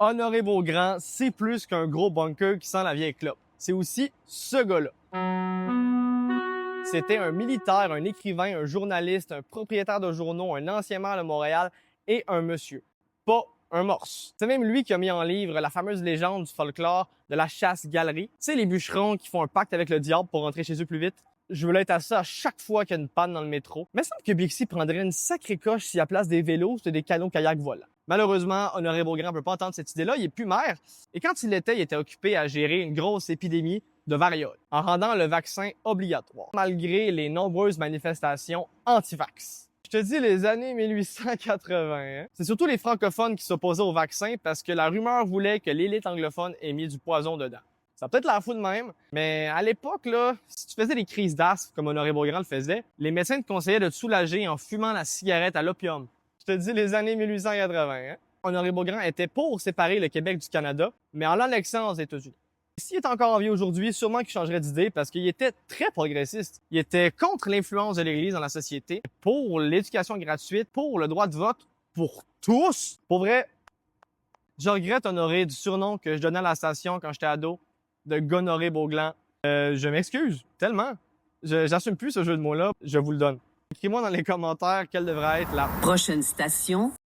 Honoré Beaugrand, c'est plus qu'un gros bunker qui sent la vieille clope. C'est aussi ce gars-là. C'était un militaire, un écrivain, un journaliste, un propriétaire de journaux, un ancien maire de Montréal et un monsieur. Pas un morse. C'est même lui qui a mis en livre la fameuse légende du folklore de la chasse-galerie. Tu sais, les bûcherons qui font un pacte avec le diable pour rentrer chez eux plus vite? Je voulais être à ça à chaque fois qu'il y a une panne dans le métro. Mais il semble que Bixi prendrait une sacrée coche si à place des vélos, c'était des canots kayak volants. Malheureusement, Honoré Beaugrand ne peut pas entendre cette idée-là, il est plus maire. Et quand il était occupé à gérer une grosse épidémie de variole, en rendant le vaccin obligatoire, malgré les nombreuses manifestations anti-vax. Je te dis les années 1880, hein? C'est surtout les francophones qui s'opposaient au vaccin parce que la rumeur voulait que l'élite anglophone ait mis du poison dedans. Ça a peut-être l'air fou de même, mais à l'époque, là, si tu faisais des crises d'asthme comme Honoré Beaugrand le faisait, les médecins te conseillaient de te soulager en fumant la cigarette à l'opium. Je te dis les années 1880, hein? Honoré Beaugrand était pour séparer le Québec du Canada, mais en l'annexant aux États-Unis. S'il est encore en vie aujourd'hui, sûrement qu'il changerait d'idée parce qu'il était très progressiste. Il était contre l'influence de l'Église dans la société, pour l'éducation gratuite, pour le droit de vote, pour tous. Pour vrai, je regrette, Honoré, du surnom que je donnais à la station quand j'étais ado, de Gonoré Beaugrand. Je m'excuse, tellement. J'assume plus ce jeu de mots-là, je vous le donne. Écris-moi dans les commentaires quelle devrait être la Prochaine station.